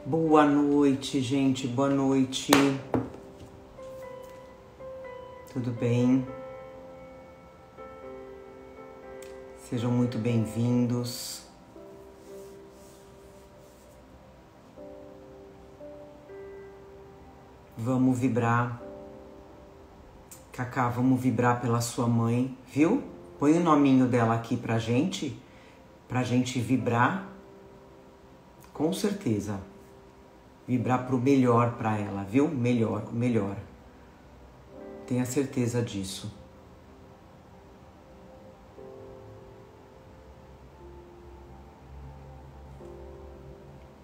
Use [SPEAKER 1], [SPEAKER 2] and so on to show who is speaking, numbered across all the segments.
[SPEAKER 1] Boa noite, gente, boa noite. Tudo bem? Sejam muito bem-vindos. Vamos vibrar. Cacá, vamos vibrar pela sua mãe, viu? Põe o nominho dela aqui pra gente vibrar. Com certeza. Vibrar pro melhor pra ela, viu? Melhor, o melhor. Tenha certeza disso.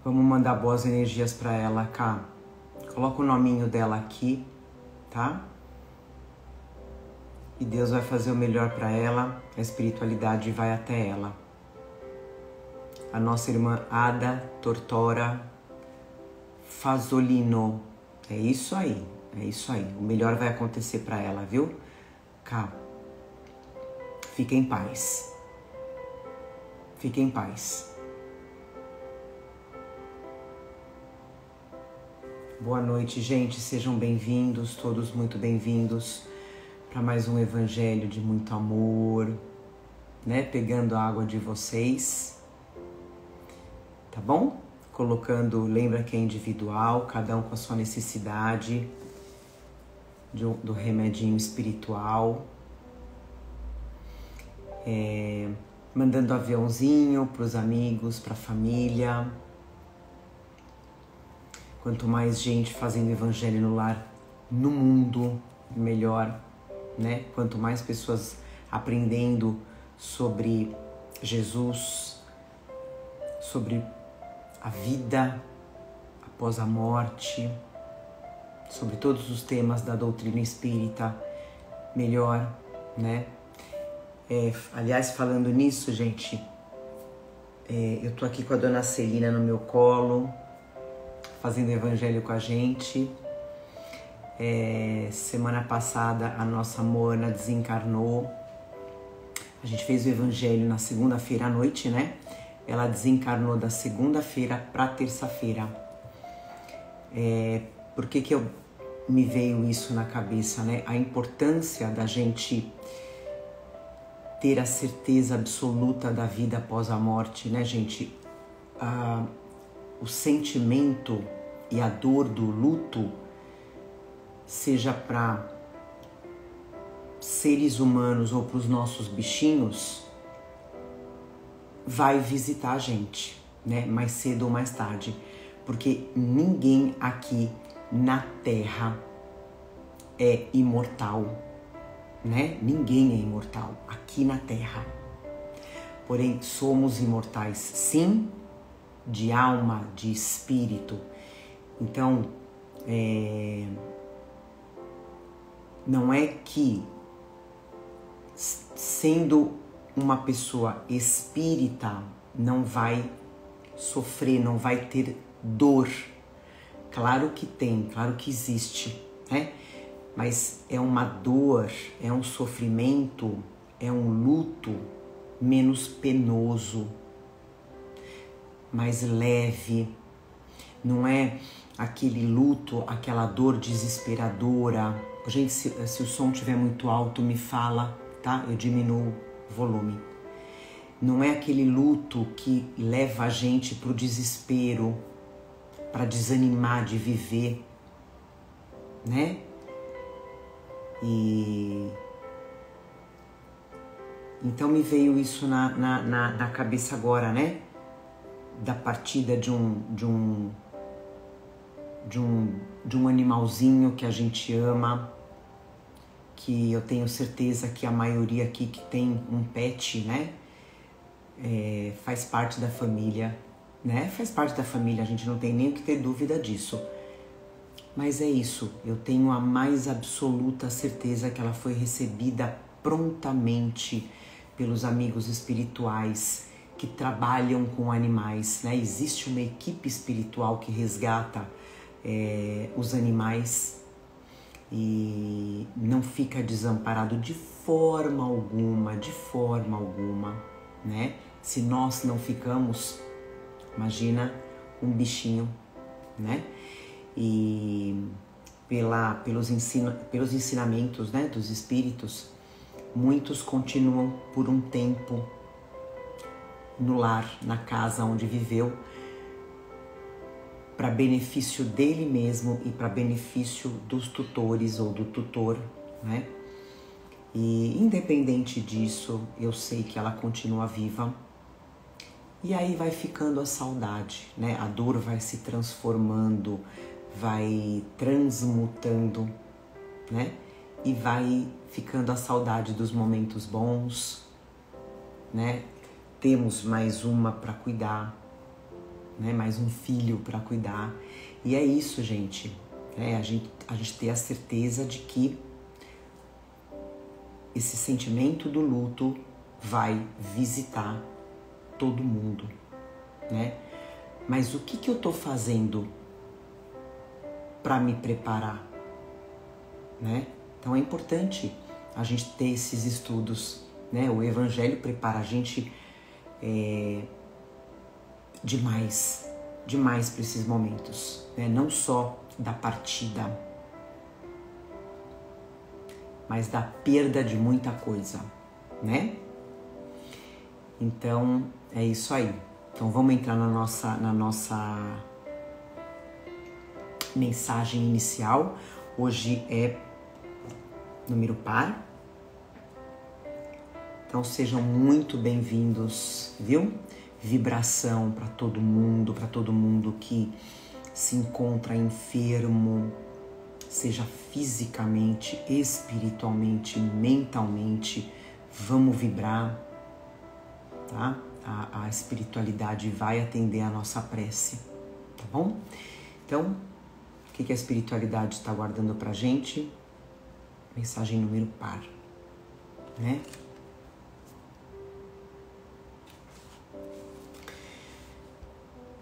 [SPEAKER 1] Vamos mandar boas energias pra ela, cá. Coloca o nominho dela aqui, tá? E Deus vai fazer o melhor pra ela, a espiritualidade vai até ela. A nossa irmã Ada Tortora Fazolino. É isso aí, é isso aí. O melhor vai acontecer pra ela, viu? Cá. Fique em paz. Fique em paz. Boa noite, gente. Sejam bem-vindos, todos muito bem-vindos para mais um evangelho de muito amor, né? Pegando a água de vocês, tá bom? Colocando, lembra que é individual, cada um com a sua necessidade do remedinho espiritual. Mandando aviãozinho para os amigos, para a família. Quanto mais gente fazendo evangelho no lar, no mundo, melhor, né? Quanto mais pessoas aprendendo sobre Jesus, sobre a vida após a morte, sobre todos os temas da doutrina espírita, melhor, né? Aliás, falando nisso, gente, eu tô aqui com a dona Celina no meu colo, fazendo evangelho com a gente. Semana passada a nossa Moana desencarnou. A gente fez o evangelho na segunda-feira à noite, né? Ela desencarnou da segunda-feira para terça-feira. Por que me veio isso na cabeça, né? A importância da gente ter a certeza absoluta da vida após a morte, né, gente? O sentimento e a dor do luto, seja para seres humanos ou para os nossos bichinhos, vai visitar a gente, né? Mais cedo ou mais tarde. Porque ninguém aqui na Terra é imortal, né? Ninguém é imortal aqui na Terra. Porém, somos imortais, sim, de alma, de espírito. Então, não é que, sendo uma pessoa espírita, não vai sofrer, não vai ter dor. Claro que tem, claro que existe, né? Mas é uma dor, é um sofrimento, é um luto menos penoso, mais leve. Não é aquele luto, aquela dor desesperadora. Gente, se o som estiver muito alto, me fala, tá? Eu diminuo o volume. Não é aquele luto que leva a gente pro desespero, para desanimar de viver, né? E então me veio isso na cabeça agora, né? Da partida de um animalzinho que a gente ama, que eu tenho certeza que a maioria aqui que tem um pet, né? Faz parte da família, né? Faz parte da família, a gente não tem nem o que ter dúvida disso. Mas é isso, eu tenho a mais absoluta certeza que ela foi recebida prontamente pelos amigos espirituais que trabalham com animais, né? Existe uma equipe espiritual que resgata os animais e não fica desamparado de forma alguma, né? Se nós não ficamos, imagina um bichinho, né? E pelos ensinamentos, né, dos espíritos, muitos continuam por um tempo no lar, na casa onde viveu, para benefício dele mesmo e para benefício dos tutores ou do tutor, né? E independente disso, eu sei que ela continua viva. E aí vai ficando a saudade, né? A dor vai se transformando, vai transmutando, né? E vai ficando a saudade dos momentos bons, né? Temos mais uma para cuidar, né? Mais um filho para cuidar. E é isso, gente, né? A gente ter a certeza de que esse sentimento do luto vai visitar todo mundo, né? Mas o que eu tô fazendo para me preparar, né? Então é importante a gente ter esses estudos, né? O Evangelho prepara a gente demais para esses momentos, né? Não só da partida, mas da perda de muita coisa, né? Então é isso aí. Então vamos entrar na nossa mensagem inicial. Hoje é número par. Então sejam muito bem-vindos, viu? Vibração para todo mundo que se encontra enfermo, seja fisicamente, espiritualmente, mentalmente. Vamos vibrar, tá? A espiritualidade vai atender a nossa prece, tá bom? Então, o que a espiritualidade está guardando pra gente? Mensagem número par, né?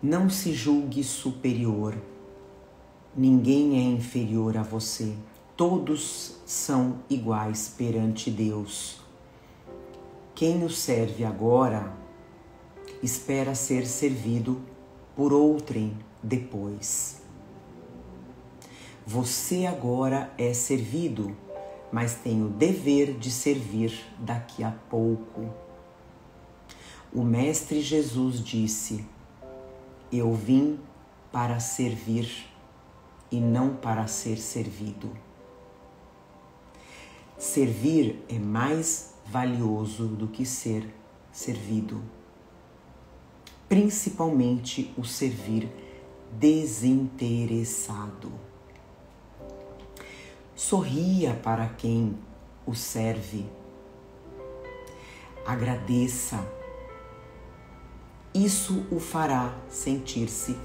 [SPEAKER 1] Não se julgue superior. Ninguém é inferior a você. Todos são iguais perante Deus. Quem o serve agora, espera ser servido por outrem depois. Você agora é servido, mas tem o dever de servir daqui a pouco. O Mestre Jesus disse: eu vim para servir e não para ser servido. Servir é mais valioso do que ser servido. Principalmente o servir desinteressado. Sorria para quem o serve. Agradeça. Isso o fará sentir-se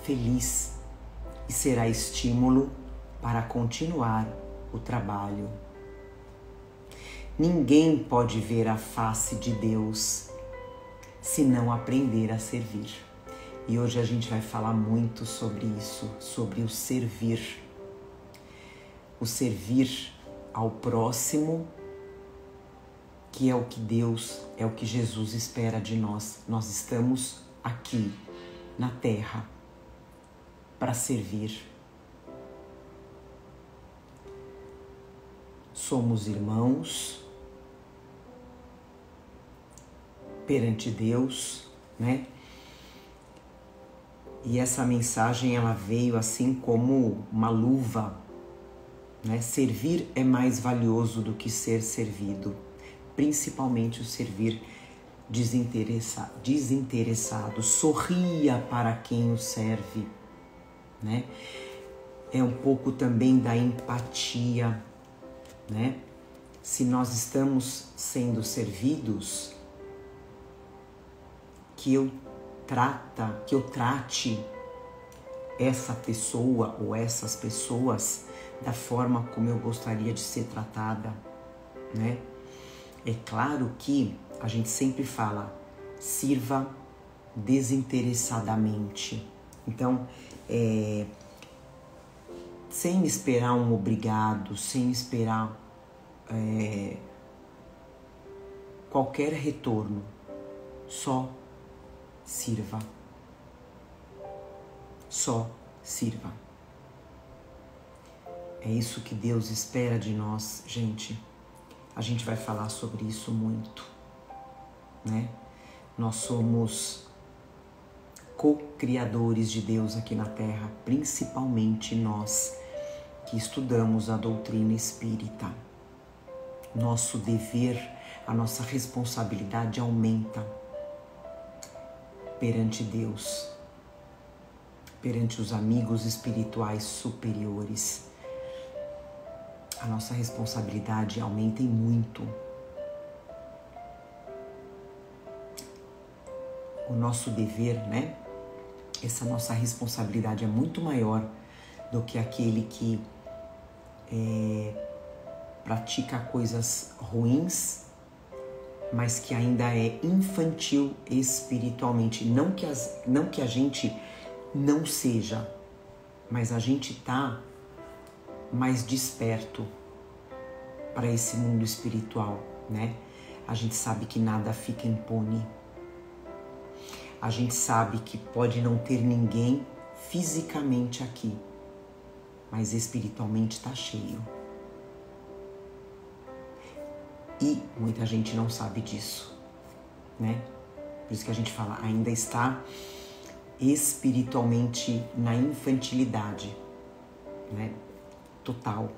[SPEAKER 1] feliz e será estímulo para continuar o trabalho. Ninguém pode ver a face de Deus se não aprender a servir. E hoje a gente vai falar muito sobre isso, sobre o servir. O servir ao próximo, que é o que Deus, é o que Jesus espera de nós. Nós estamos aqui na Terra para servir. Somos irmãos perante Deus, né? E essa mensagem ela veio assim como uma luva, né? Servir é mais valioso do que ser servido, principalmente o servir desinteressado. Sorria para quem o serve, né? É um pouco também da empatia, né? Se nós estamos sendo servidos, que eu trate essa pessoa ou essas pessoas da forma como eu gostaria de ser tratada, né? É claro que a gente sempre fala, sirva desinteressadamente. Então, sem esperar um obrigado, sem esperar qualquer retorno, só sirva. Só sirva. É isso que Deus espera de nós, gente. A gente vai falar sobre isso muito, né? Nós somos co-criadores de Deus aqui na Terra, principalmente nós que estudamos a doutrina espírita. Nosso dever, a nossa responsabilidade aumenta perante Deus, perante os amigos espirituais superiores. A nossa responsabilidade aumenta e muito. O nosso dever, né? Essa nossa responsabilidade é muito maior do que aquele que pratica coisas ruins, mas que ainda é infantil espiritualmente. Não que a gente não seja, mas a gente está mais desperto para esse mundo espiritual, né? A gente sabe que nada fica impune. A gente sabe que pode não ter ninguém fisicamente aqui, mas espiritualmente está cheio. E muita gente não sabe disso, né? Por isso que a gente fala, ainda está espiritualmente na infantilidade, né? Total.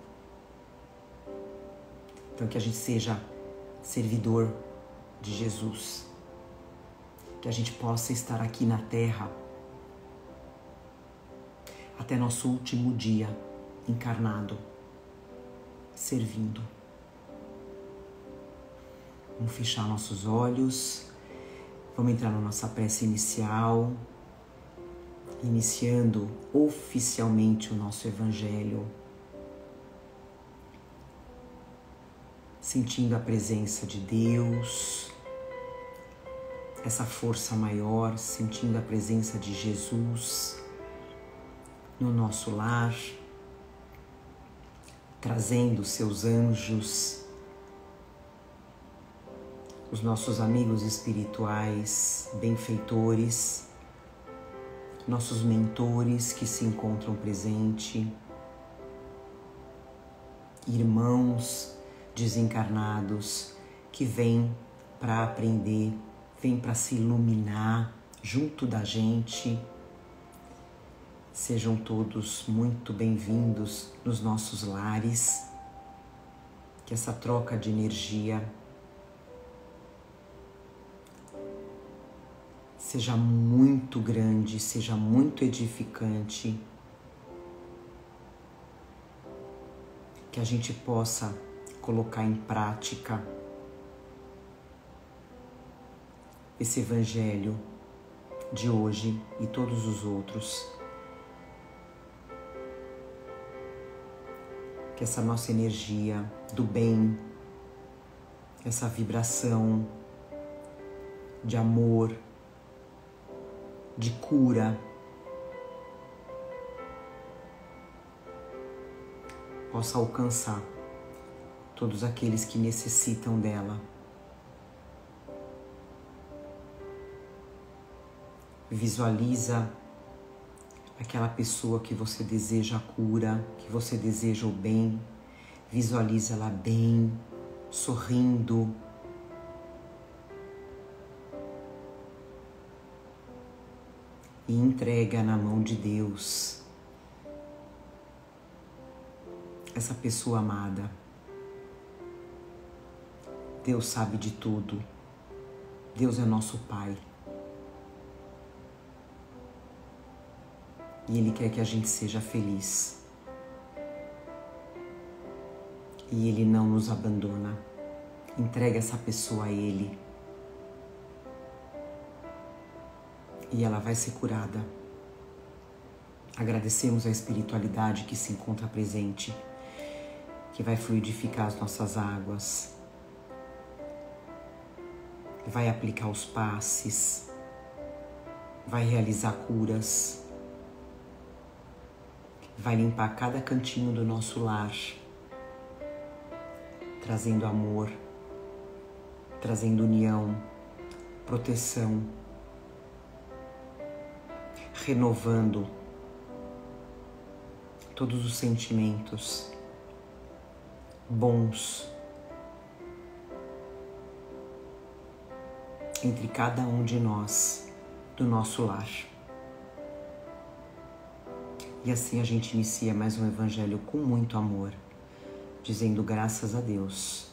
[SPEAKER 1] Então que a gente seja servidor de Jesus, que a gente possa estar aqui na Terra até nosso último dia encarnado, servindo. Vamos fechar nossos olhos, vamos entrar na nossa prece inicial, iniciando oficialmente o nosso Evangelho, sentindo a presença de Deus, essa força maior, sentindo a presença de Jesus no nosso lar, trazendo seus anjos, os nossos amigos espirituais, benfeitores, nossos mentores que se encontram presentes, irmãos desencarnados que vêm para aprender, vêm para se iluminar junto da gente. Sejam todos muito bem-vindos nos nossos lares, que essa troca de energia seja muito grande, seja muito edificante, que a gente possa colocar em prática esse Evangelho de hoje e todos os outros. Que essa nossa energia do bem, essa vibração de amor, de cura, possa alcançar todos aqueles que necessitam dela. Visualiza aquela pessoa que você deseja a cura, que você deseja o bem. Visualiza ela bem, sorrindo. E entrega na mão de Deus essa pessoa amada. Deus sabe de tudo. Deus é nosso Pai. E Ele quer que a gente seja feliz. E Ele não nos abandona. Entrega essa pessoa a Ele. E ela vai ser curada. Agradecemos a espiritualidade que se encontra presente, que vai fluidificar as nossas águas, vai aplicar os passes, vai realizar curas, vai limpar cada cantinho do nosso lar, trazendo amor, trazendo união, proteção, renovando todos os sentimentos bons entre cada um de nós, do nosso lar. E assim a gente inicia mais um evangelho com muito amor, dizendo graças a Deus,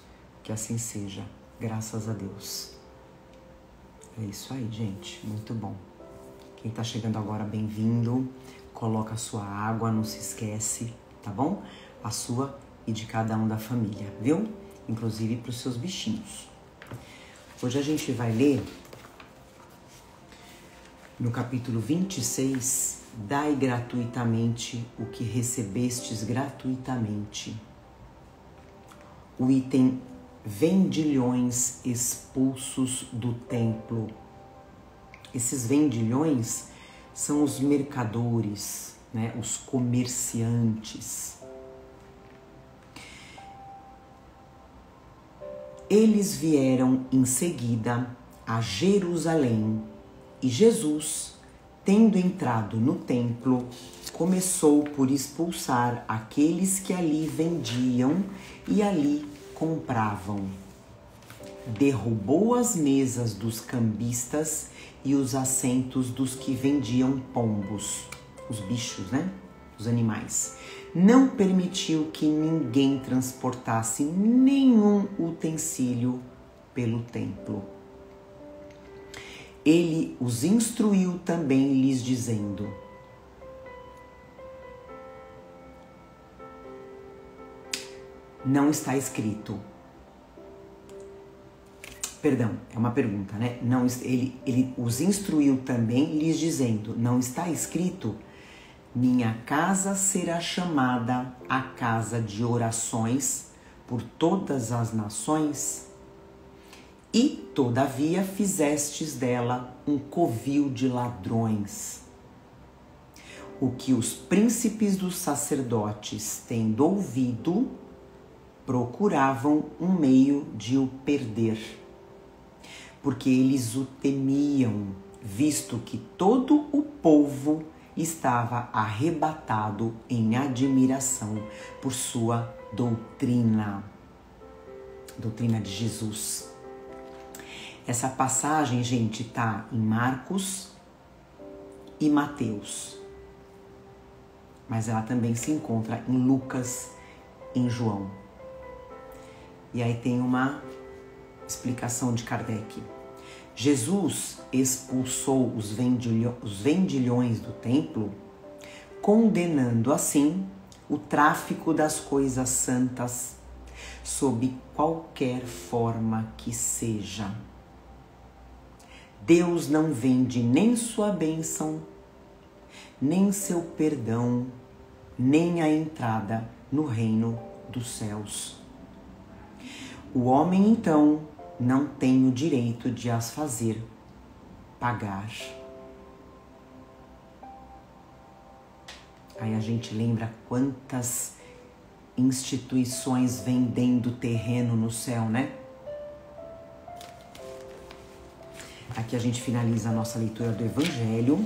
[SPEAKER 1] que assim seja, graças a Deus. É isso aí, gente, muito bom. Quem tá chegando agora, bem-vindo. Coloca a sua água, não se esquece, tá bom? A sua e de cada um da família, viu? Inclusive para os seus bichinhos. Hoje a gente vai ler no capítulo 26, dai gratuitamente o que recebestes gratuitamente. O item vendilhões expulsos do templo. Esses vendilhões são os mercadores, né? Os comerciantes. Eles vieram em seguida a Jerusalém e Jesus, tendo entrado no templo, começou por expulsar aqueles que ali vendiam e ali compravam. Derrubou as mesas dos cambistas e os assentos dos que vendiam pombos, os bichos, né? Os animais. Não permitiu que ninguém transportasse nenhum utensílio pelo templo. Ele os instruiu também, lhes dizendo: não está escrito. Perdão, é uma pergunta, né? Não, ele os instruiu também, lhes dizendo: não está escrito, minha casa será chamada a casa de orações por todas as nações? E, todavia, fizestes dela um covil de ladrões. O que os príncipes dos sacerdotes, tendo ouvido, procuravam um meio de o perder, porque eles o temiam, visto que todo o povo estava arrebatado em admiração por sua doutrina de Jesus. Essa passagem, gente, tá em Marcos e Mateus, mas ela também se encontra em Lucas e em João. E aí tem uma explicação de Kardec. Jesus expulsou os vendilhões do templo, condenando assim o tráfico das coisas santas, sob qualquer forma que seja. Deus não vende nem sua bênção, nem seu perdão, nem a entrada no reino dos céus. O homem, então, não tem o direito de as fazer pagar. Aí a gente lembra quantas instituições vendendo terreno no céu, né? Aqui a gente finaliza a nossa leitura do Evangelho.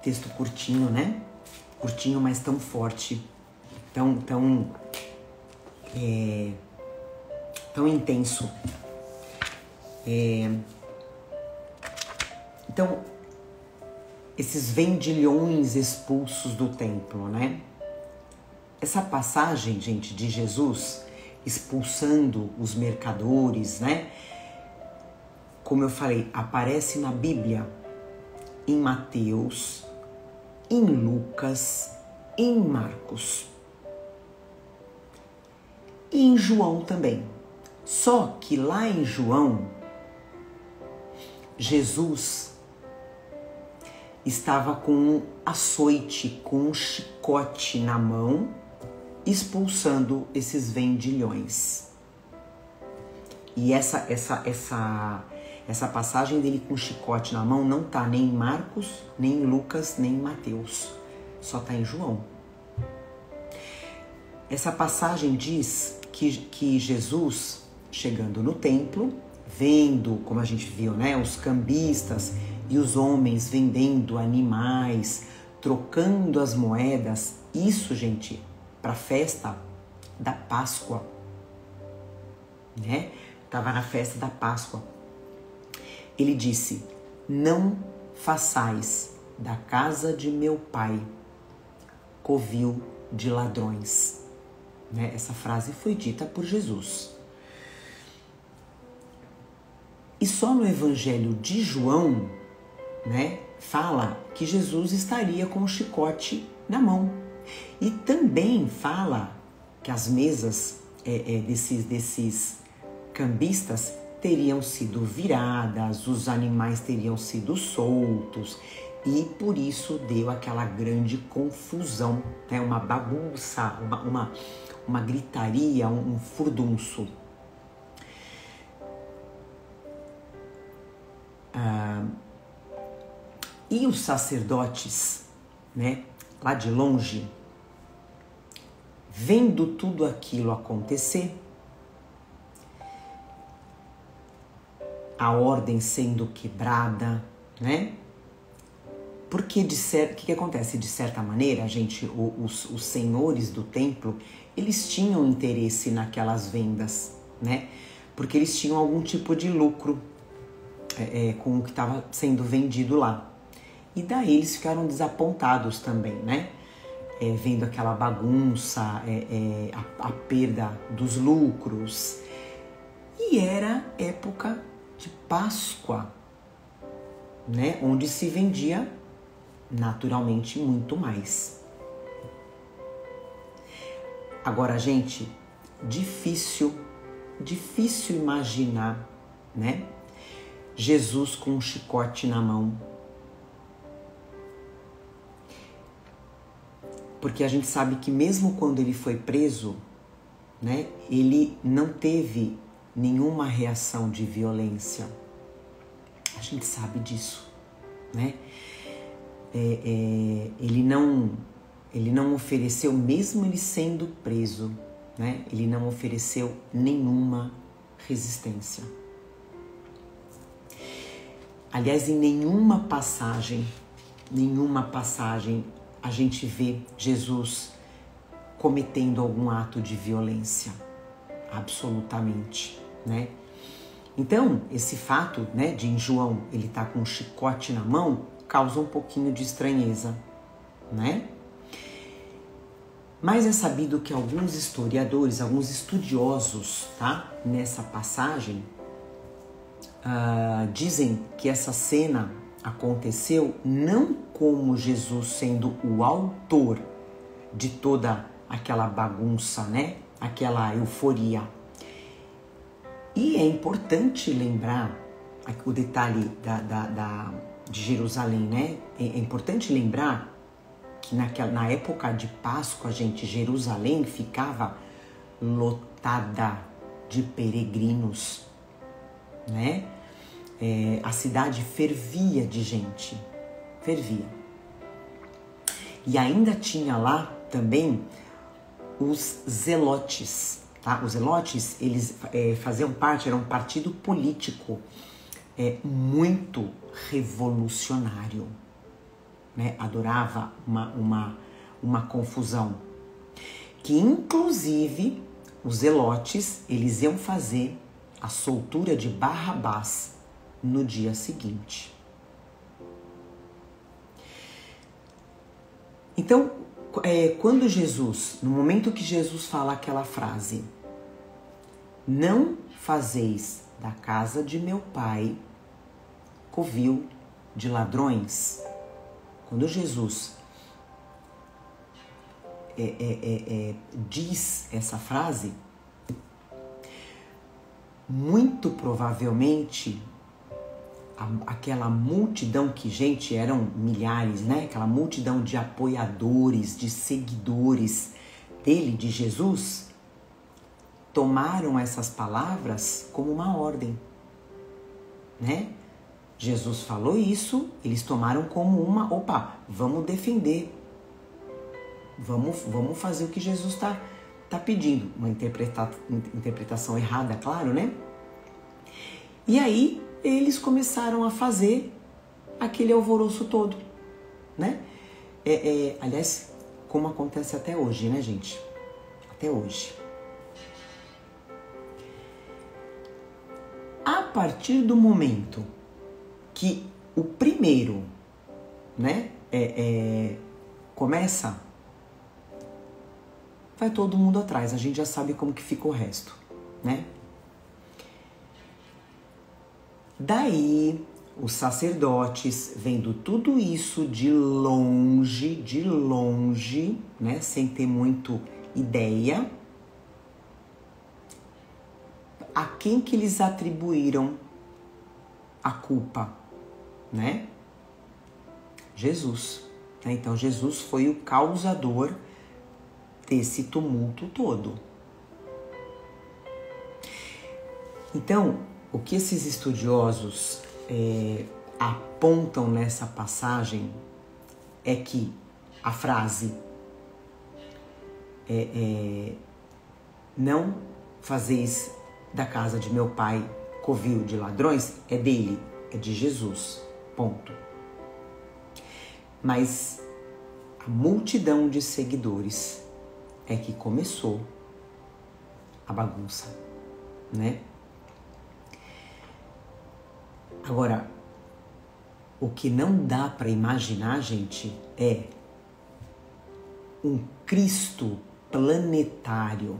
[SPEAKER 1] Texto curtinho, né? Curtinho, mas tão forte, tão intenso. Então, esses vendilhões expulsos do templo, né? Essa passagem, gente, de Jesus expulsando os mercadores, né? Como eu falei, aparece na Bíblia, em Mateus, em Lucas, em Marcos e em João também. Só que lá em João, Jesus estava com um açoite, com um chicote na mão, expulsando esses vendilhões. E essa passagem dele com o chicote na mão não está nem em Marcos, nem em Lucas, nem em Mateus. Só está em João. Essa passagem diz que Jesus, chegando no templo, vendo, como a gente viu, né, os cambistas e os homens vendendo animais, trocando as moedas. Isso, gente, para a festa da Páscoa, né? Estava na festa da Páscoa. Ele disse: não façais da casa de meu pai covil de ladrões. Né? Essa frase foi dita por Jesus. E só no Evangelho de João, né, fala que Jesus estaria com o chicote na mão. E também fala que as mesas desses cambistas teriam sido viradas, os animais teriam sido soltos, e por isso deu aquela grande confusão, né? Uma bagunça, uma gritaria, um furdunço. E os sacerdotes, né, lá de longe, vendo tudo aquilo acontecer, a ordem sendo quebrada, né? Porque o que acontece? De certa maneira, gente, os senhores do templo, eles tinham interesse naquelas vendas, né? Porque eles tinham algum tipo de lucro com o que estava sendo vendido lá. E daí eles ficaram desapontados também, né? Vendo aquela bagunça, a perda dos lucros. E era época de Páscoa, né? Onde se vendia naturalmente muito mais. Agora, gente, difícil imaginar, né? Jesus com um chicote na mão. Porque a gente sabe que mesmo quando ele foi preso, né, ele não teve nenhuma reação de violência. A gente sabe disso, né? Ele não ofereceu, mesmo ele sendo preso, né? Ele não ofereceu nenhuma resistência. Aliás, em nenhuma passagem a gente vê Jesus cometendo algum ato de violência, absolutamente, né? Então, esse fato, né, de em João ele tá com um chicote na mão, causa um pouquinho de estranheza, né? Mas é sabido que alguns historiadores, alguns estudiosos, tá, nessa passagem, dizem que essa cena aconteceu não como Jesus sendo o autor de toda aquela bagunça, né? Aquela euforia. E é importante lembrar o detalhe de Jerusalém, né? É importante lembrar que na época de Páscoa, gente, Jerusalém ficava lotada de peregrinos, né? A cidade fervia de gente, fervia. E ainda tinha lá também os zelotes, tá? Os zelotes, eles faziam parte, era um partido político muito revolucionário, né? Adorava uma confusão, que inclusive os zelotes, eles iam fazer a soltura de Barrabás no dia seguinte. Então, quando Jesus, no momento que Jesus fala aquela frase, não fazeis da casa de meu pai covil de ladrões, quando Jesus diz essa frase, muito provavelmente aquela multidão que, gente, eram milhares, né? Aquela multidão de apoiadores, de seguidores dele, de Jesus, tomaram essas palavras como uma ordem, né? Jesus falou isso, eles tomaram como vamos defender, vamos fazer o que Jesus tá pedindo. Uma interpretação errada, claro, né? E aí eles começaram a fazer aquele alvoroço todo, né? Aliás, como acontece até hoje, né, gente? Até hoje. A partir do momento que o primeiro, né, começa, vai todo mundo atrás. A gente já sabe como que fica o resto, né? Daí, os sacerdotes, vendo tudo isso de longe, né, sem ter muito ideia, a quem que eles atribuíram a culpa, né? Jesus. Então, Jesus foi o causador desse tumulto todo. Então, o que esses estudiosos apontam nessa passagem é que a frase não fazeis da casa de meu pai covil de ladrões é dele, é de Jesus, ponto. Mas a multidão de seguidores é que começou a bagunça, né? Agora, o que não dá para imaginar, gente, é um Cristo planetário,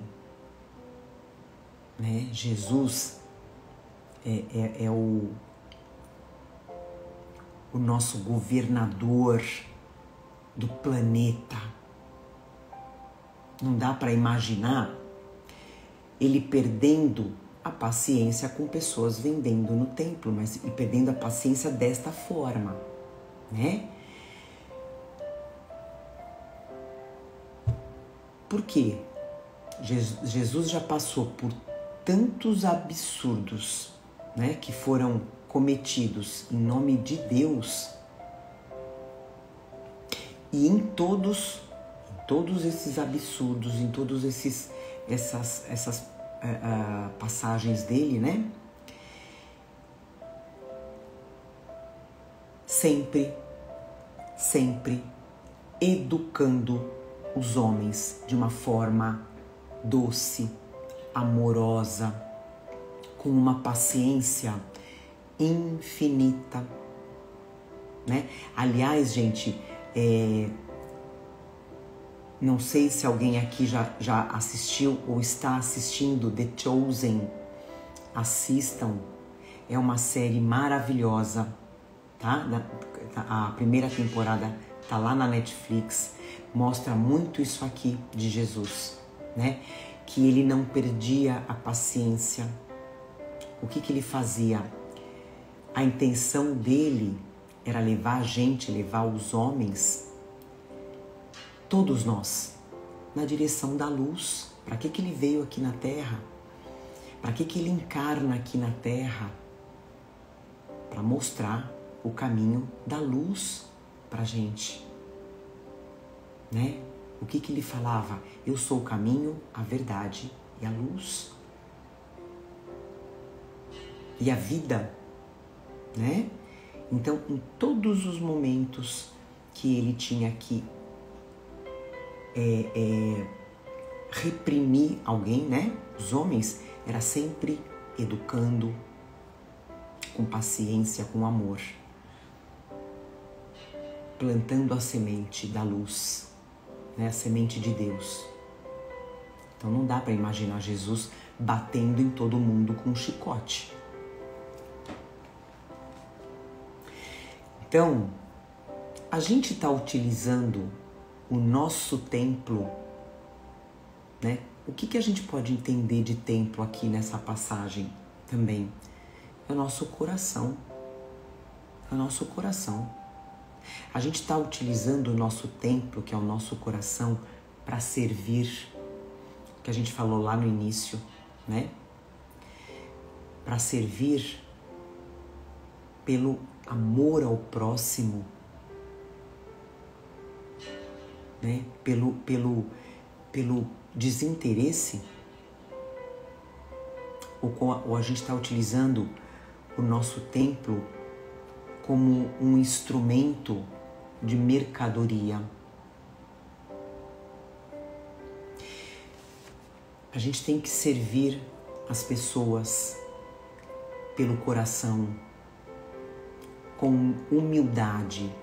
[SPEAKER 1] né? Jesus é o nosso governador do planeta. Não dá para imaginar ele perdendo a paciência com pessoas vendendo no templo, mas e perdendo a paciência desta forma, né? Por quê? Jesus já passou por tantos absurdos, né, que foram cometidos em nome de Deus, e em todos esses absurdos, em todos essas passagens dele, né? Sempre educando os homens de uma forma doce, amorosa, com uma paciência infinita, né? Aliás, gente, não sei se alguém aqui já assistiu ou está assistindo The Chosen. Assistam. É uma série maravilhosa, tá? A primeira temporada tá lá na Netflix. Mostra muito isso aqui de Jesus, né? Que ele não perdia a paciência. O que ele fazia? A intenção dele era levar a gente, levar os homens, todos nós, na direção da luz. Para que ele veio aqui na Terra? Para que ele encarna aqui na Terra? Para mostrar o caminho da luz para a gente, né? O que ele falava? Eu sou o caminho, a verdade e a luz. E a vida, né? Então, em todos os momentos que ele tinha que reprimir alguém, né? Os homens, era sempre educando, com paciência, com amor, plantando a semente da luz, né? A semente de Deus. Então não dá para imaginar Jesus batendo em todo mundo com um chicote. Então, a gente está utilizando o nosso templo, né? O que a gente pode entender de templo aqui nessa passagem também? É o nosso coração. É o nosso coração. A gente está utilizando o nosso templo, que é o nosso coração, para servir, que a gente falou lá no início, né? Para servir pelo amor ao próximo, né? Pelo desinteresse, ou a gente está utilizando o nosso templo como um instrumento de mercadoria. A gente tem que servir as pessoas pelo coração, com humildade,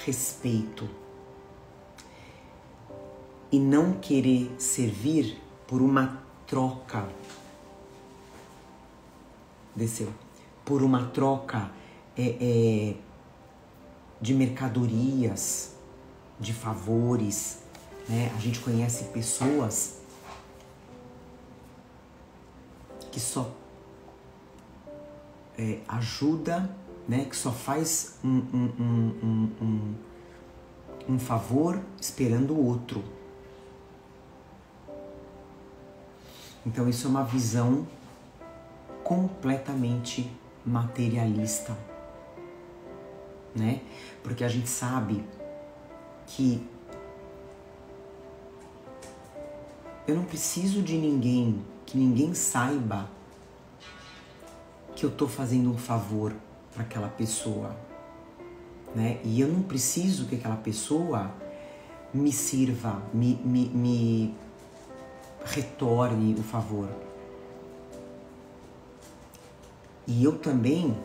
[SPEAKER 1] respeito, e não querer servir por uma troca. Desceu. Por uma troca de mercadorias, de favores, né? A gente conhece pessoas que só ajuda, né? Que só faz um favor esperando o outro. Então isso é uma visão completamente materialista, né? Porque a gente sabe que eu não preciso de ninguém, que ninguém saiba que eu tô fazendo um favor para aquela pessoa, né? E eu não preciso que aquela pessoa me sirva, me retorne o favor. E eu também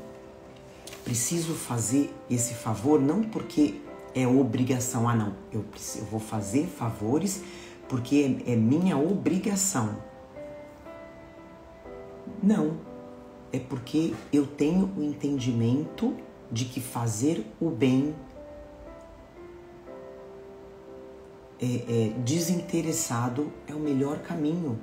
[SPEAKER 1] preciso fazer esse favor não porque é obrigação, não, eu vou fazer favores porque é minha obrigação. Não, é porque eu tenho o entendimento de que fazer o bem desinteressado é o melhor caminho.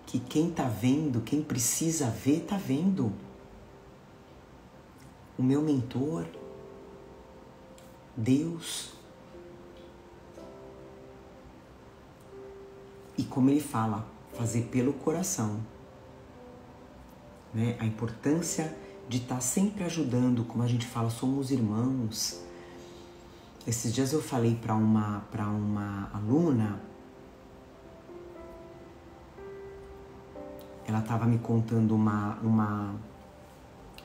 [SPEAKER 1] Que quem tá vendo, quem precisa ver, tá vendo. O meu mentor, Deus. E como ele fala, fazer pelo coração, né? A importância de estar sempre ajudando, como a gente fala, somos irmãos. Esses dias eu falei para uma aluna, ela estava me contando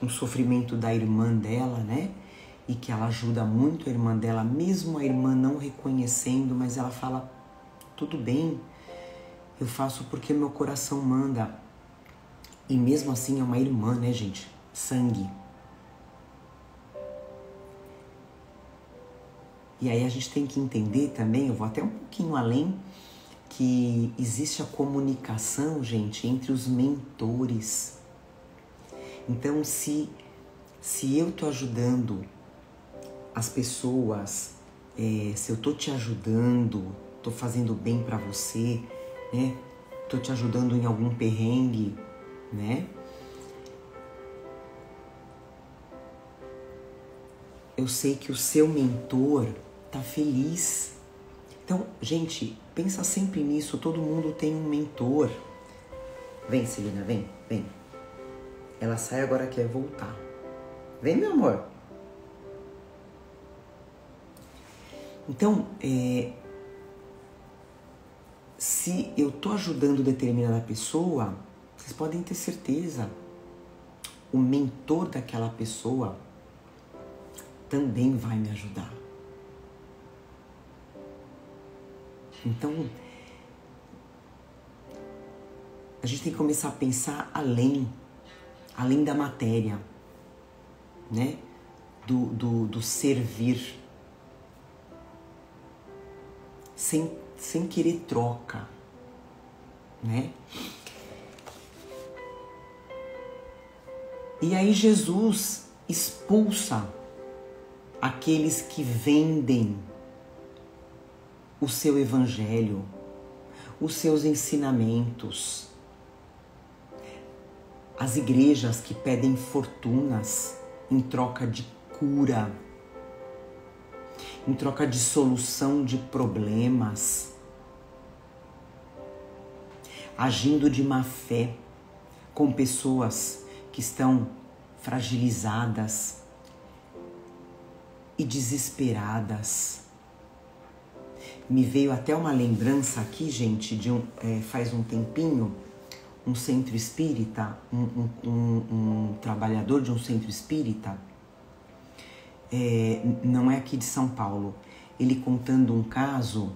[SPEAKER 1] um sofrimento da irmã dela, né? E que ela ajuda muito a irmã dela, mesmo a irmã não reconhecendo, mas ela fala, tudo bem, eu faço porque meu coração manda. E mesmo assim é uma irmã, né, gente? Sangue. E aí a gente tem que entender também, eu vou até um pouquinho além, que existe a comunicação, gente, entre os mentores. Então, se eu tô ajudando as pessoas, se eu tô te ajudando, tô fazendo bem pra você, né? Tô te ajudando em algum perrengue, né? Eu sei que o seu mentor tá feliz. Então, gente, pensa sempre nisso. Todo mundo tem um mentor. Vem, Celina, vem, vem. Ela sai agora, quer voltar. Vem, meu amor. Então, se eu tô ajudando determinada pessoa, vocês podem ter certeza, o mentor daquela pessoa também vai me ajudar. Então, a gente tem que começar a pensar além da matéria, né? Do servir, sem querer troca, né? E aí Jesus expulsa aqueles que vendem o seu evangelho, os seus ensinamentos, as igrejas que pedem fortunas em troca de cura, em troca de solução de problemas, agindo de má fé com pessoas que estão fragilizadas e desesperadas. Me veio até uma lembrança aqui, gente, faz um tempinho, um centro espírita, um trabalhador de um centro espírita, não é aqui de São Paulo, ele contando um caso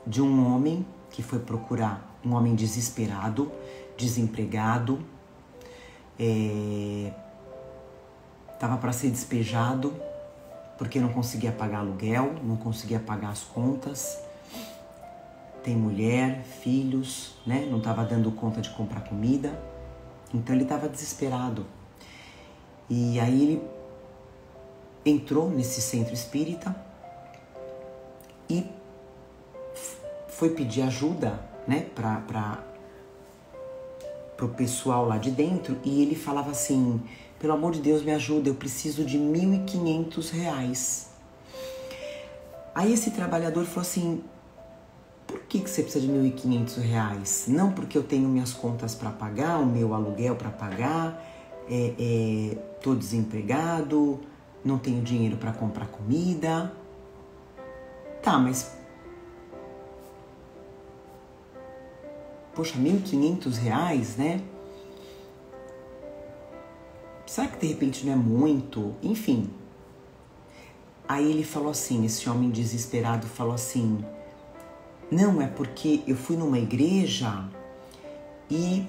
[SPEAKER 1] de um homem que foi procurar, um homem desesperado, desempregado, estava para ser despejado porque não conseguia pagar aluguel, não conseguia pagar as contas, tem mulher, filhos, né? Não estava dando conta de comprar comida, então ele estava desesperado. E aí ele entrou nesse centro espírita e foi pedir ajuda, né, para o pessoal lá de dentro, e ele falava assim: pelo amor de Deus, me ajuda, eu preciso de R$1.500. Aí esse trabalhador falou assim: por que você precisa de R$1.500? Não, porque eu tenho minhas contas para pagar, o meu aluguel para pagar, tô desempregado, não tenho dinheiro para comprar comida. Tá, mas poxa, R$1.500, né? Será que de repente não é muito? Enfim. Aí ele falou assim, esse homem desesperado falou assim: não, é porque eu fui numa igreja e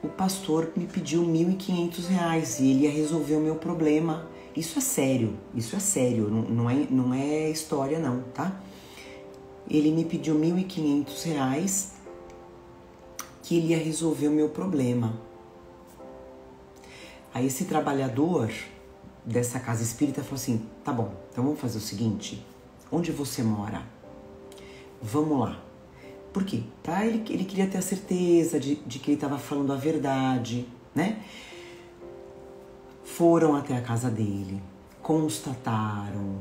[SPEAKER 1] o pastor me pediu R$1.500 e ele ia resolver o meu problema. Isso é sério, não é história não, tá? Ele me pediu R$1.500 que ele ia resolver o meu problema. Aí esse trabalhador dessa casa espírita falou assim: tá bom, então vamos fazer o seguinte, onde você mora? Vamos lá. Por quê? Ele queria ter a certeza de que ele estava falando a verdade, né? Foram até a casa dele, constataram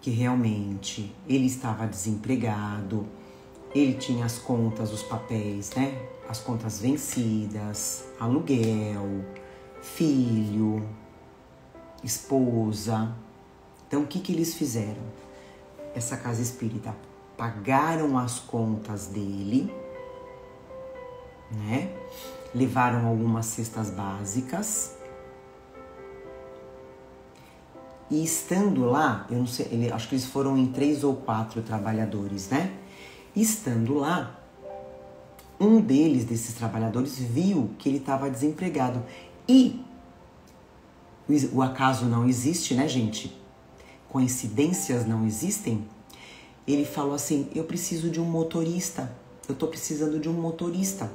[SPEAKER 1] que realmente ele estava desempregado, ele tinha as contas, os papéis, né? As contas vencidas, aluguel, filho, esposa. Então, o que eles fizeram? Essa casa espírita pagaram as contas dele, né? Levaram algumas cestas básicas. E estando lá, eu não sei, acho que eles foram em 3 ou 4 trabalhadores, né? Estando lá, um desses trabalhadores, viu que ele estava desempregado. E o acaso não existe, né, gente? Coincidências não existem. Ele falou assim: eu preciso de um motorista. Eu tô precisando de um motorista.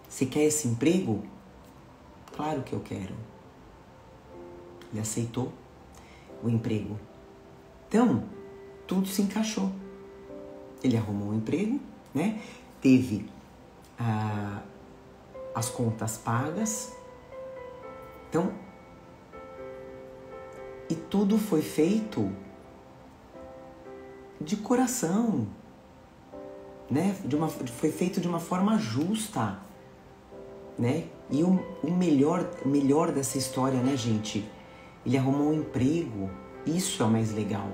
[SPEAKER 1] Você quer esse emprego? Claro que eu quero. Ele aceitou o emprego. Então, tudo se encaixou. Ele arrumou um emprego, né? Teve as contas pagas. Então, e tudo foi feito de coração, né? Foi feito de uma forma justa, né? E o melhor dessa história, né, gente? Ele arrumou um emprego. Isso é o mais legal,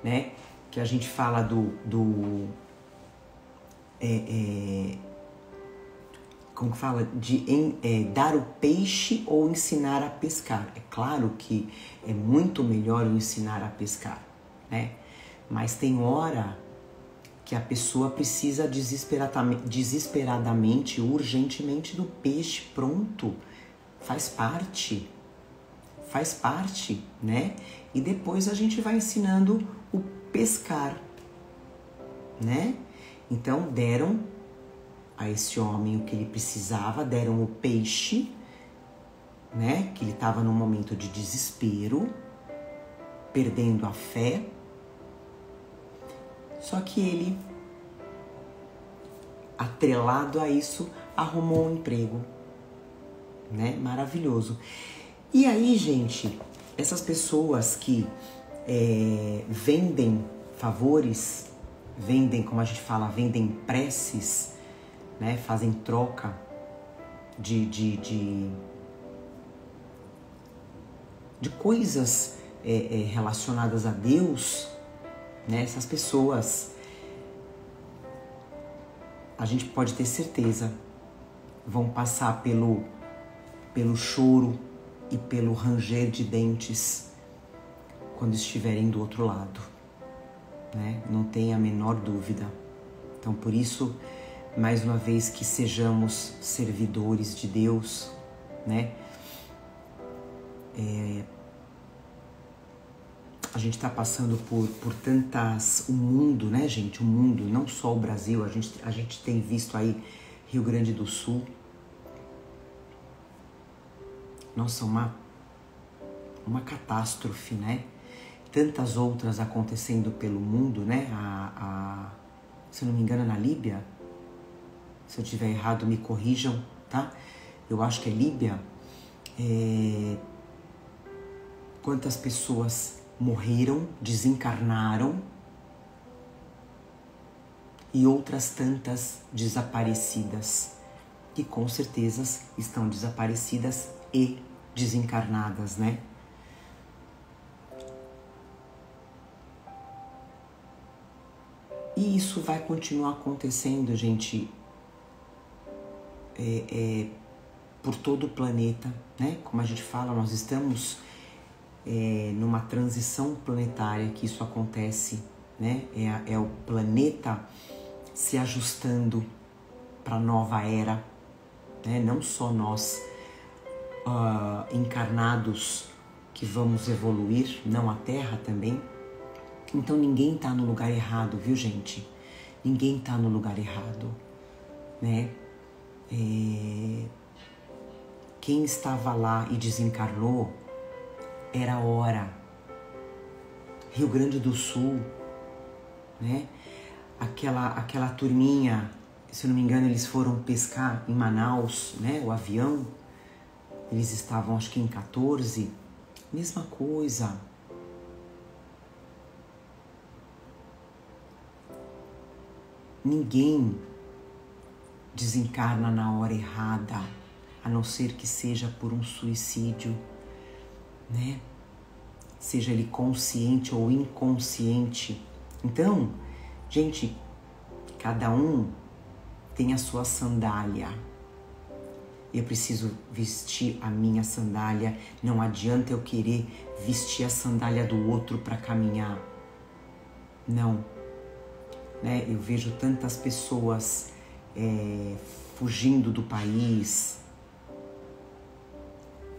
[SPEAKER 1] né? Que a gente fala como que fala? Dar o peixe ou ensinar a pescar. É claro que é muito melhor o ensinar a pescar, né? Mas tem hora que a pessoa precisa desesperadamente, urgentemente do peixe pronto. Faz parte, né? E depois a gente vai ensinando o pescar, né? Então deram a esse homem o que ele precisava, deram o peixe, né? Que ele estava num momento de desespero, perdendo a fé. Só que ele, atrelado a isso, arrumou um emprego, né? Maravilhoso. E aí, gente, essas pessoas que vendem favores, vendem, como a gente fala, vendem preces, né? Fazem troca de coisas relacionadas a Deus, né? Essas pessoas, a gente pode ter certeza vão passar pelo choro e pelo ranger de dentes quando estiverem do outro lado, né? Não tem a menor dúvida. Então, por isso, mais uma vez, que sejamos servidores de Deus, né? A gente está passando por tantas... O mundo, né, gente? O mundo, não só o Brasil. A gente tem visto aí Rio Grande do Sul. Nossa, uma catástrofe, né? Tantas outras acontecendo pelo mundo, né? Se eu não me engano, na Líbia. Se eu estiver errado, me corrijam, tá? Eu acho que é Líbia. Quantas pessoas morreram, desencarnaram e outras tantas desaparecidas, que com certeza estão desaparecidas e desencarnadas, né? E isso vai continuar acontecendo, gente, por todo o planeta, né? Como a gente fala, nós estamos numa transição planetária que isso acontece, né? É o planeta se ajustando para a nova era, né? Não só nós encarnados que vamos evoluir, não a Terra também. Então ninguém está no lugar errado, viu, gente? Ninguém está no lugar errado, né? Quem estava lá e desencarnou, era a hora. Rio Grande do Sul, né? Aquela turminha, se eu não me engano, eles foram pescar em Manaus, né? O avião, eles estavam, acho que em 14, mesma coisa. Ninguém desencarna na hora errada, a não ser que seja por um suicídio, né? Seja ele consciente ou inconsciente. Então, gente, cada um tem a sua sandália. Eu preciso vestir a minha sandália. Não adianta eu querer vestir a sandália do outro para caminhar. Não. Né? Eu vejo tantas pessoas fugindo do país.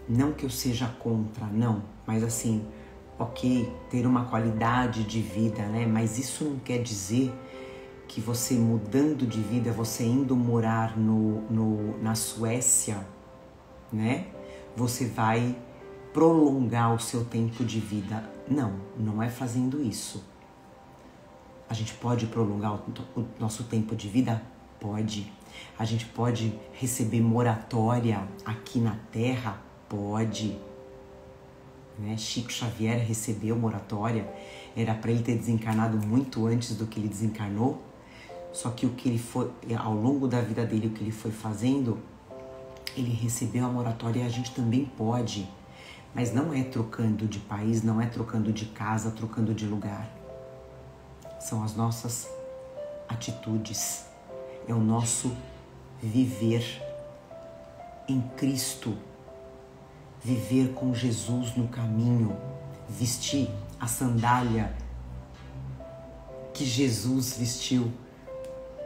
[SPEAKER 1] Não que eu seja contra, não. Mas assim, ok, ter uma qualidade de vida, né? Mas isso não quer dizer que você mudando de vida, você indo morar na Suécia, né? Você vai prolongar o seu tempo de vida. Não, não é fazendo isso. A gente pode prolongar o nosso tempo de vida? Pode. A gente pode receber moratória aqui na Terra? Pode. Né? Chico Xavier recebeu moratória. Era para ele ter desencarnado muito antes do que ele desencarnou. Só que o que ele foi, ao longo da vida dele, o que ele foi fazendo, ele recebeu a moratória e a gente também pode. Mas não é trocando de país, não é trocando de casa, trocando de lugar. São as nossas atitudes, é o nosso viver em Cristo, viver com Jesus no caminho, vestir a sandália que Jesus vestiu,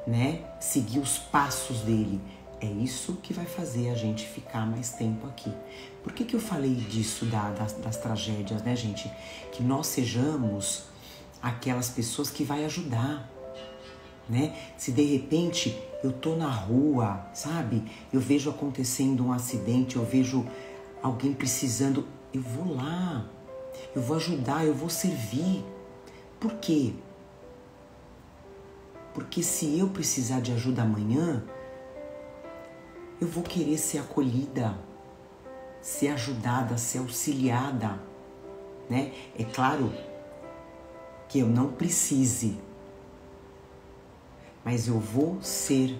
[SPEAKER 1] né? Seguir os passos dele. É isso que vai fazer a gente ficar mais tempo aqui. Por que eu falei disso das tragédias, né, gente? Que nós sejamos aquelas pessoas que vai ajudar, né? Se de repente eu tô na rua, sabe? Eu vejo acontecendo um acidente, eu vejo alguém precisando, eu vou lá, eu vou ajudar, eu vou servir. Por quê? Porque se eu precisar de ajuda amanhã, eu vou querer ser acolhida, ser ajudada, ser auxiliada, né? É claro que eu não precise, mas eu vou ser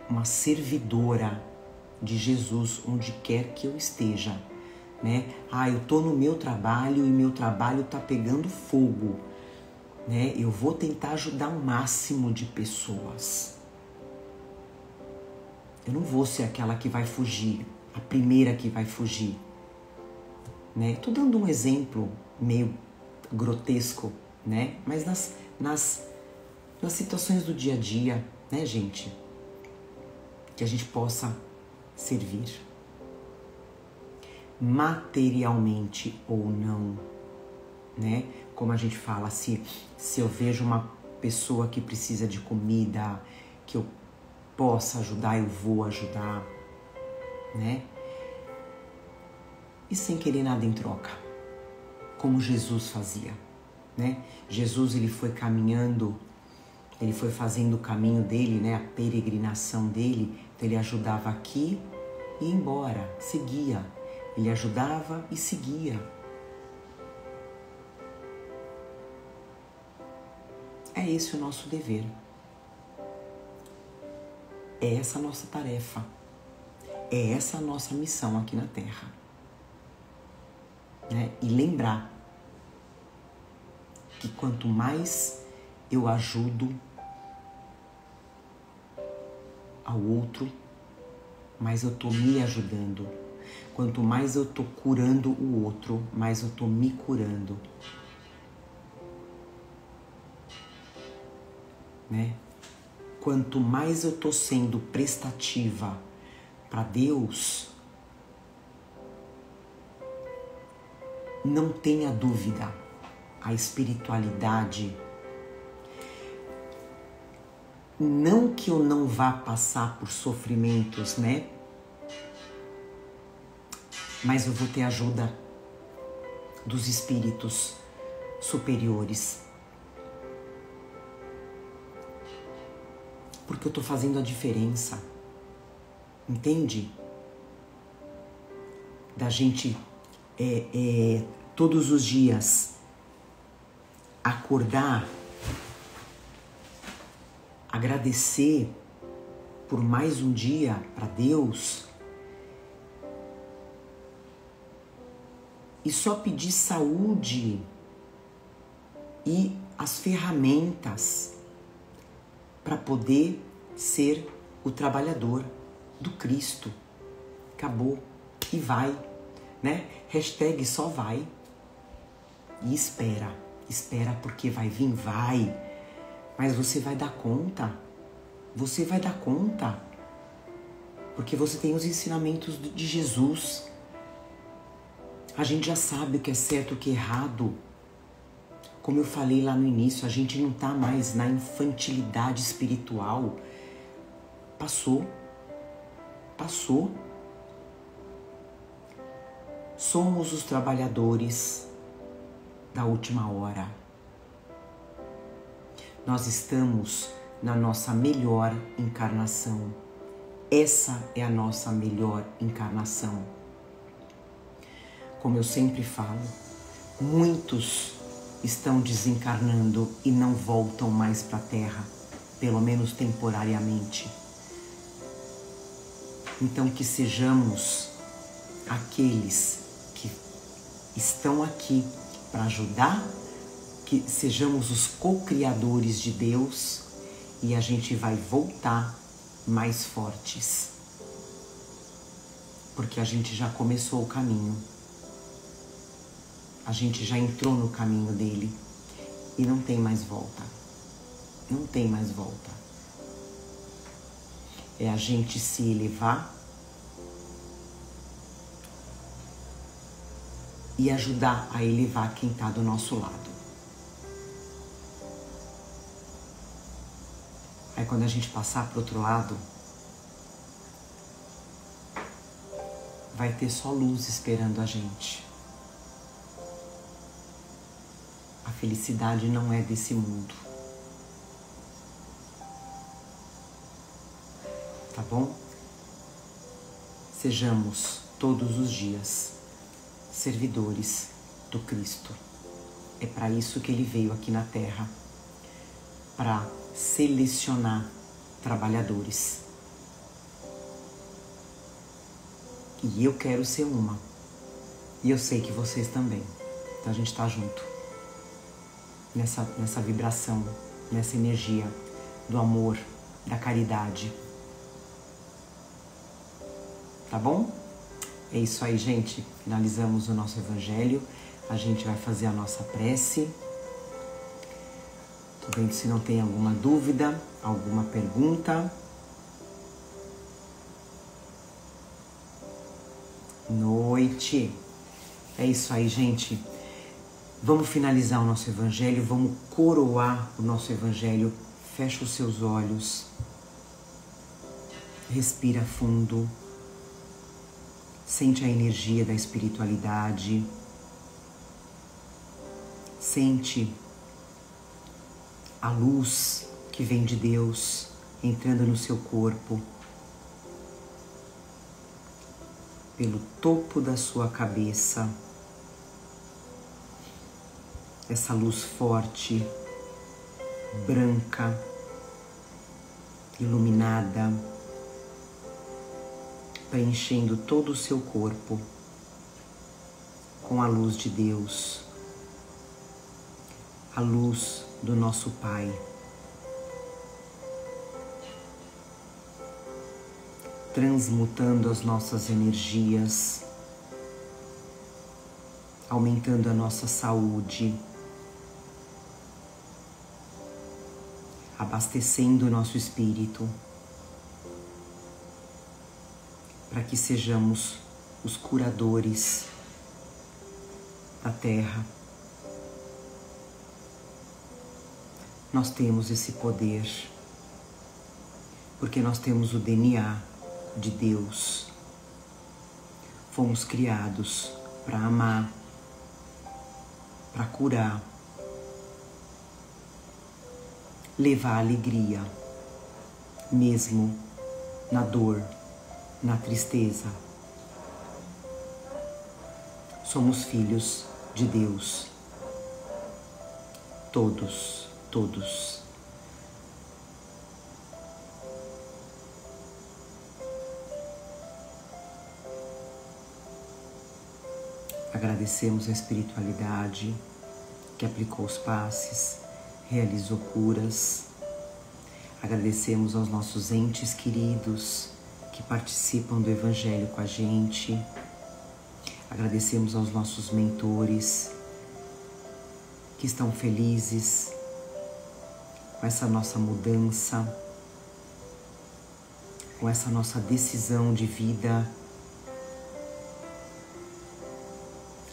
[SPEAKER 1] uma servidora de Jesus onde quer que eu esteja, né? Eu tô no meu trabalho e meu trabalho tá pegando fogo, né? Eu vou tentar ajudar o máximo de pessoas. Eu não vou ser aquela que vai fugir, a primeira que vai fugir, né? Tô dando um exemplo meio grotesco, né? Mas nas situações do dia a dia, né, gente? Que a gente possa servir. Materialmente ou não, né? Como a gente fala, se eu vejo uma pessoa que precisa de comida, que eu possa ajudar, eu vou ajudar, né? E sem querer nada em troca, como Jesus fazia, né? Jesus, ele foi caminhando, ele foi fazendo o caminho dele, né? A peregrinação dele, então ele ajudava aqui e ia embora, seguia. Ele ajudava e seguia. É esse o nosso dever. É essa a nossa tarefa. É essa a nossa missão aqui na Terra. Né? E lembrar que quanto mais eu ajudo ao outro, mais eu tô me ajudando. Quanto mais eu tô curando o outro, mais eu tô me curando. Né? Quanto mais eu tô sendo prestativa para Deus, não tenha dúvida, a espiritualidade, não que eu não vá passar por sofrimentos, né? Mas eu vou ter ajuda dos espíritos superiores. Porque eu tô fazendo a diferença. Entende? Da gente todos os dias acordar, agradecer por mais um dia para Deus e só pedir saúde e as ferramentas para poder ser o trabalhador do Cristo. Acabou. E vai, né? Hashtag só vai. E espera. Espera porque vai vir, vai. Mas você vai dar conta. Você vai dar conta. Porque você tem os ensinamentos de Jesus. A gente já sabe o que é certo e o que é errado. Como eu falei lá no início, a gente não está mais na infantilidade espiritual. Passou. Passou. Somos os trabalhadores da última hora. Nós estamos na nossa melhor encarnação. Essa é a nossa melhor encarnação. Como eu sempre falo, muitos estão desencarnando e não voltam mais para a Terra, pelo menos temporariamente. Então que sejamos aqueles que estão aqui para ajudar, que sejamos os co-criadores de Deus e a gente vai voltar mais fortes. Porque a gente já começou o caminho. A gente já entrou no caminho dele e não tem mais volta. Não tem mais volta. É a gente se elevar e ajudar a elevar quem está do nosso lado. Aí quando a gente passar para o outro lado, vai ter só luz esperando a gente. A felicidade não é desse mundo. Tá bom? Sejamos todos os dias servidores do Cristo. É para isso que ele veio aqui na Terra, para selecionar trabalhadores. E eu quero ser uma. E eu sei que vocês também. Então a gente tá junto. Nessa vibração, nessa energia do amor, da caridade. tá bom? É isso aí, gente. Finalizamos o nosso evangelho. A gente vai fazer a nossa prece. Tô vendo se não tem alguma dúvida, alguma pergunta. Noite. É isso aí, gente. Vamos finalizar o nosso evangelho, vamos coroar o nosso evangelho. Fecha os seus olhos. Respira fundo. Sente a energia da espiritualidade. Sente a luz que vem de Deus entrando no seu corpo, pelo topo da sua cabeça. Essa luz forte, branca, iluminada, preenchendo todo o seu corpo com a luz de Deus, a luz do nosso Pai. Transmutando as nossas energias, aumentando a nossa saúde, abastecendo o nosso espírito, para que sejamos os curadores da Terra. Nós temos esse poder, porque nós temos o DNA de Deus. Fomos criados para amar, para curar, levar alegria, mesmo na dor, na tristeza. Somos filhos de Deus. Todos, todos. Agradecemos a espiritualidade que aplicou os passes, realizou curas. Agradecemos aos nossos entes queridos que participam do Evangelho com a gente. Agradecemos aos nossos mentores que estão felizes com essa nossa mudança, com essa nossa decisão de vida.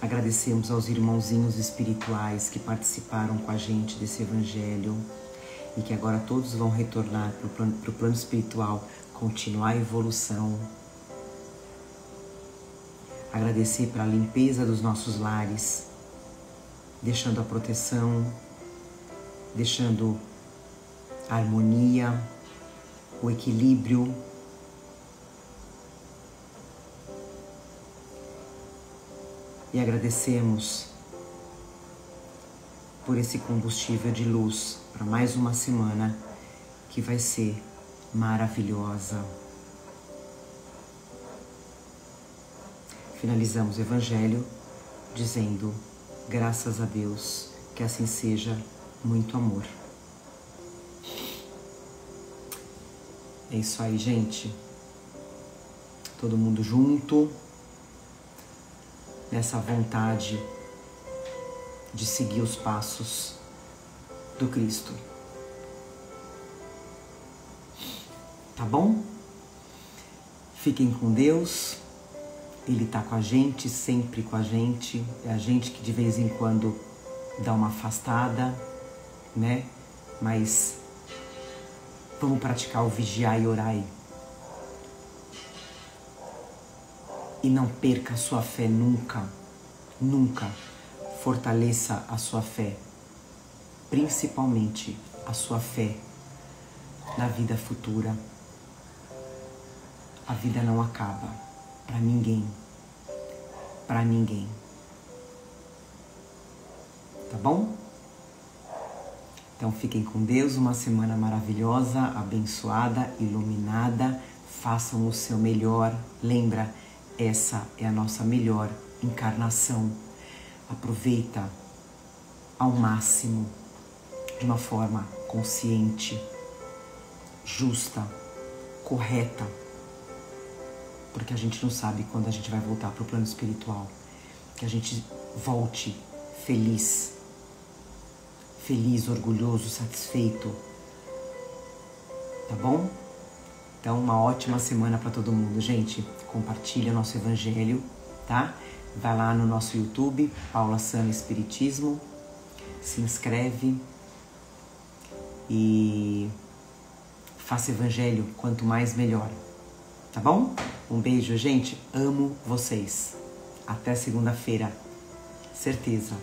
[SPEAKER 1] Agradecemos aos irmãozinhos espirituais que participaram com a gente desse Evangelho e que agora todos vão retornar para o plano espiritual, continuar a evolução. Agradecer pela limpeza dos nossos lares, deixando a proteção, deixando a harmonia, o equilíbrio. E agradecemos por esse combustível de luz para mais uma semana que vai ser maravilhosa. Finalizamos o Evangelho dizendo: graças a Deus, que assim seja, muito amor. É isso aí, gente. Todo mundo junto, nessa vontade de seguir os passos do Cristo. Tá bom? Fiquem com Deus. Ele tá com a gente, sempre com a gente. É a gente que de vez em quando dá uma afastada, né? Mas vamos praticar o vigiar e orar. E não perca a sua fé nunca, nunca. Fortaleça a sua fé, principalmente a sua fé na vida futura. A vida não acaba para ninguém, para ninguém. Tá bom? Então fiquem com Deus, uma semana maravilhosa, abençoada, iluminada. Façam o seu melhor. Lembra, essa é a nossa melhor encarnação. Aproveita ao máximo, de uma forma consciente, justa, correta. porque a gente não sabe quando a gente vai voltar para o plano espiritual. Que a gente volte feliz, orgulhoso, satisfeito, tá bom? Então, uma ótima semana para todo mundo, gente. Compartilha o nosso evangelho, tá? Vai lá no nosso YouTube, Paula Sano Espiritismo, se inscreve e faça evangelho, quanto mais melhor, tá bom? Um beijo, gente. Amo vocês. Até segunda-feira. Certeza.